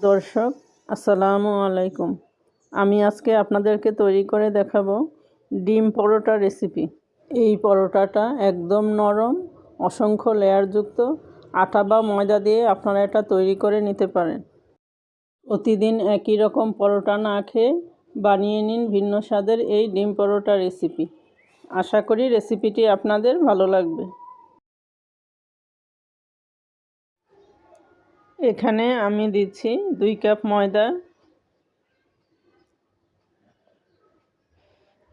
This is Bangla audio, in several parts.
দর্শক, আসসালামু আলাইকুম। আমি আজকে আপনাদেরকে তৈরি করে দেখাবো ডিম পরোটা রেসিপি। এই পরোটাটা একদম নরম, অসংখ্য লেয়ারযুক্ত। আটা বা ময়দা দিয়ে আপনারা এটা তৈরি করে নিতে পারেন। প্রতিদিন একই রকম পরোটা না খেয়ে বানিয়ে নিন ভিন্ন স্বাদের এই ডিম পরোটা রেসিপি। আশা করি রেসিপিটি আপনাদের ভালো লাগবে। এখানে আমি দিচ্ছি 2 কাপ ময়দা,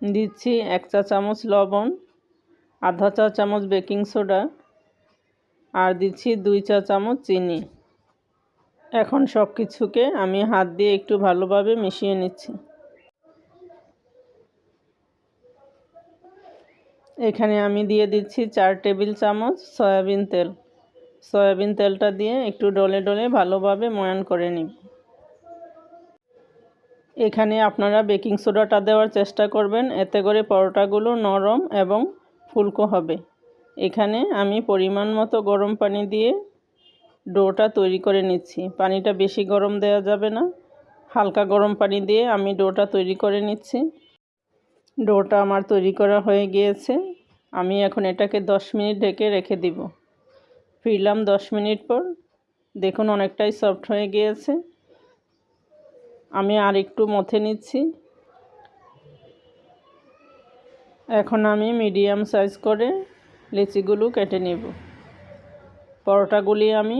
দিচ্ছি 1 চা চামচ লবণ, আধা চা চামচ বেকিং সোডা আর দিচ্ছি 2 চা চামচ চিনি। এখন সব কিছুকে আমি হাত দিয়ে একটু ভালোভাবে মিশিয়ে নিচ্ছি। এখানে আমি দিয়ে দিচ্ছি 4 টেবিল চামচ সয়াবিন তেল। সয়াবিন তেলটা দিয়ে একটু ডলে ডলে ভালোভাবে ময়ান করে নিব। এখানে আপনারা বেকিং সোডাটা দেওয়ার চেষ্টা করবেন, এতে করে পরোটাগুলো নরম এবং ফুলকো হবে। এখানে আমি পরিমাণ মতো গরম পানি দিয়ে ডোটা তৈরি করে নিচ্ছি। পানিটা বেশি গরম দেওয়া যাবে না, হালকা গরম পানি দিয়ে আমি ডোটা তৈরি করে নিচ্ছি। ডোটা আমার তৈরি করা হয়ে গিয়েছে। আমি এখন এটাকে 10 মিনিট ঢেকে রেখে দিব। ফিরলাম 10 মিনিট পর। দেখুন অনেকটাই সফট হয়ে গিয়েছে। আমি আর একটু মথে নিচ্ছি। এখন আমি মিডিয়াম সাইজ করে লিচিগুলো কেটে নেব। পরোটাগুলি আমি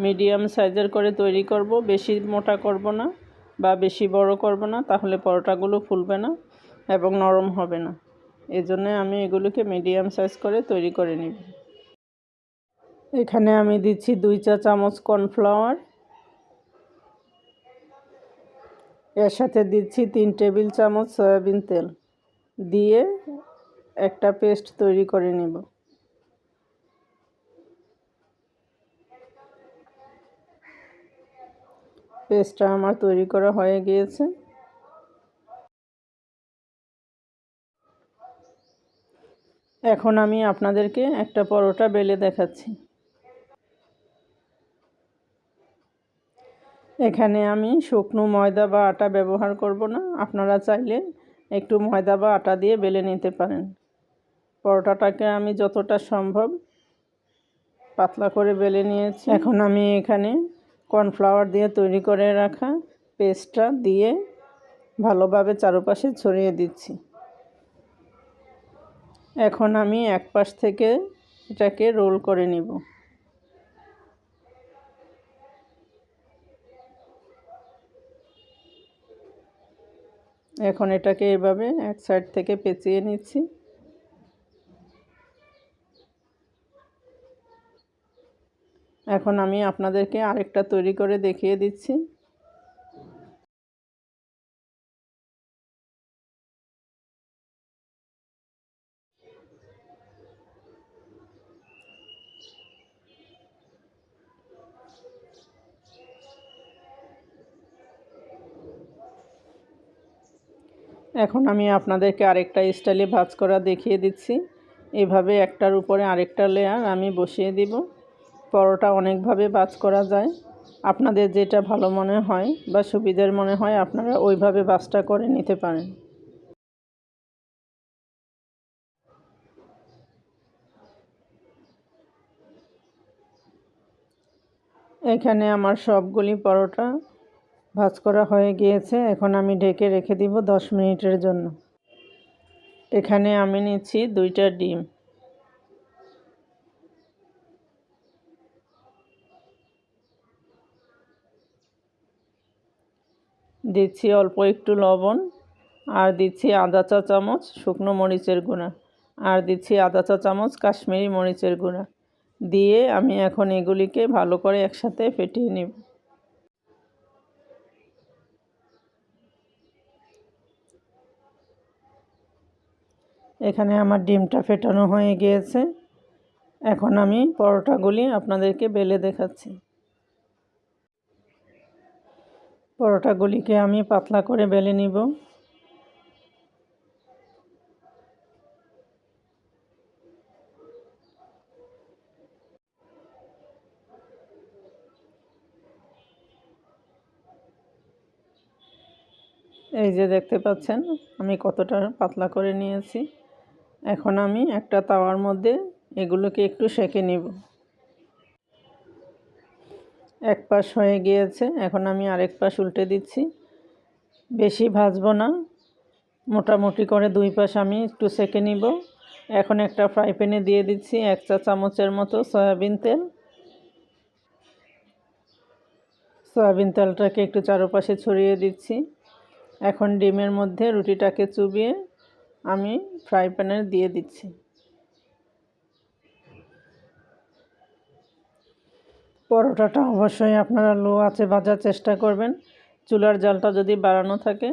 মিডিয়াম সাইজের করে তৈরি করব, বেশি মোটা করব না বা বেশি বড় করব না, তাহলে পরোটাগুলো ফুলবে না এবং নরম হবে না। এজন্য আমি এগুলোকে মিডিয়াম সাইজ করে তৈরি করে নিব। এখানে আমি দিচ্ছি 2 চা চামচ কর্নফ্লাওয়ার, এর সাথে দিচ্ছি 3 টেবিল চামচ সয়াবিন তেল দিয়ে একটা পেস্ট তৈরি করে নিব। পেস্টটা আমার তৈরি করা হয়ে গিয়েছে। এখন আমি আপনাদেরকে একটা পরোটা বেলে দেখাচ্ছি। এখানে আমি শুকনো ময়দা বা আটা ব্যবহার করব না, আপনারা চাইলে একটু ময়দা বা আটা দিয়ে বেলে নিতে পারেন। পরোটাটাকে আমি যতটা সম্ভব পাতলা করে বেলে নিয়েছি। এখন আমি এখানে কর্নফ্লাওয়ার দিয়ে তৈরি করে রাখা পেস্টটা দিয়ে ভালোভাবে চারপাশে ছড়িয়ে দিচ্ছি। এখন আমি এক পাশ থেকে এটাকে রোল করে নিব। এখন এটাকে এভাবে এক সাইড থেকে পেঁচিয়ে নিচ্ছি। এখন আমি আপনাদেরকে আরেকটা তৈরি করে দেখিয়ে দিচ্ছি। এখন আমি আপনাদেরকে আরেকটা স্টাইলে ভাঁজ করা দেখিয়ে দিচ্ছি। এভাবে একটার উপরে আরেকটা লেয়ার আমি বসিয়ে দিব। পরোটা অনেকভাবে ভাঁজ করা যায়, আপনাদের যেটা ভালো মনে হয় বা সুবিধার মনে হয় আপনারা ওইভাবে ভাঁজটা করে নিতে পারেন। এখানে আমার সবগুলি পরোটা ভাঁজ করা হয়ে গিয়েছে। এখন আমি ঢেকে রেখে দিব 10 মিনিটের জন্য। এখানে আমি নিচ্ছি 2টা ডিম। দিচ্ছি অল্প একটু লবণ, আর দিচ্ছি আধা চা চামচ শুকনো মরিচের গুঁড়া, আর দিচ্ছি আধা চা চামচ কাশ্মীরি মরিচের গুঁড়া দিয়ে আমি এখন এগুলিকে ভালো করে একসাথে ফেটিয়ে নিব। এখানে আমার ডিমটা ফেটানো হয়ে গিয়েছে। এখন আমি পরোটাগুলি আপনাদেরকে বেলে দেখাচ্ছি। পরোটাগুলিকে আমি পাতলা করে বেলে নিব। এই যে দেখতে পাচ্ছেন আমি কতটা পাতলা করে নিয়েছি। এখন আমি একটা তাওয়ার মধ্যে এগুলোকে একটু সেঁকে নিব। এক পাশ হয়ে গিয়েছে, এখন আমি আরেক পাশ উল্টে দিচ্ছি। বেশি ভাজবো না, মোটামুটি করে দুই পাশ আমি একটু সেঁকে নিব। এখন একটা ফ্রাই প্যানে দিয়ে দিচ্ছি 1 চা চামচের মতো সয়াবিন তেল। সয়াবিন তেলটাকে একটু চারপাশে ছড়িয়ে দিচ্ছি। এখন ডিমের মধ্যে রুটিটাকে চুবিয়ে আমি ফ্রাই প্যানে দিয়ে দিচ্ছি। পরোটাটা অবশ্যই আপনারা লো আঁচে ভাজার চেষ্টা করবেন। চুলার জালটা যদি বাড়ানো থাকে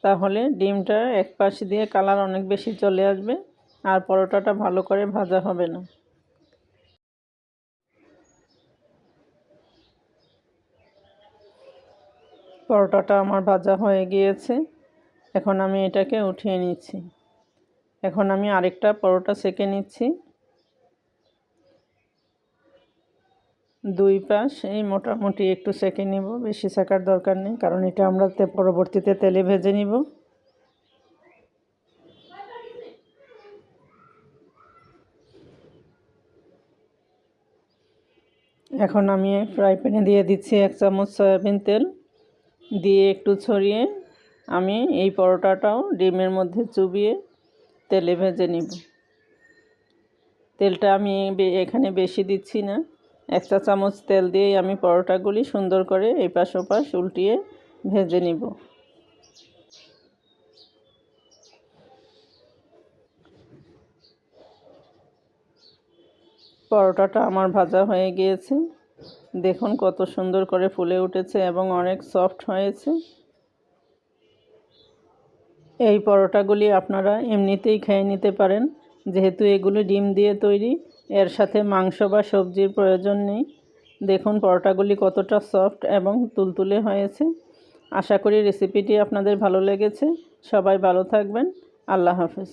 তাহলে ডিমটা এক পাশ দিয়ে কালার অনেক বেশি চলে আসবে আর পরোটাটা ভালো করে ভাজা হবে না। পরোটাটা আমার ভাজা হয়ে গিয়েছে, এখন আমি এটাকে উঠিয়ে নিচ্ছি। এখন আমি আরেকটা পরোটা সেঁকে নিচ্ছি। দুই পাশ এই মোটামুটি একটু সেঁকে নিব, বেশি সেঁকার দরকার নেই, কারণ এটা আমরা পরবর্তীতে তেলে ভেজে নিব। এখন আমি ফ্রাই প্যানে দিয়ে দিচ্ছি 1 চামচ সয়াবিন তেল, দিয়ে একটু ছড়িয়ে আমি এই পরোটাটাও ডিমের মধ্যে চুবিয়ে তেলে ভেজে নিব। তেলটা আমি এখানে বেশি দিচ্ছি না, 1 চা চামচ তেল দিয়েই আমি পরোটাগুলি সুন্দর করে এপাশ ওপাশ উল্টিয়ে ভেজে নিব। পরোটাটা আমার ভাজা হয়ে গিয়েছে, দেখুন কত সুন্দর করে ফুলে উঠেছে এবং অনেক সফট হয়েছে। এই পরোটাগুলি আপনারা এমনিতেই খেয়ে নিতে পারেন, যেহেতু এগুলি ডিম দিয়ে তৈরি, এর সাথে মাংস বা সবজির প্রয়োজন নেই। দেখুন পরোটাগুলি কতটা সফট এবং তুলতুলে হয়েছে। আশা করি রেসিপিটি আপনাদের ভালো লেগেছে। সবাই ভালো থাকবেন। আল্লাহ হাফেজ।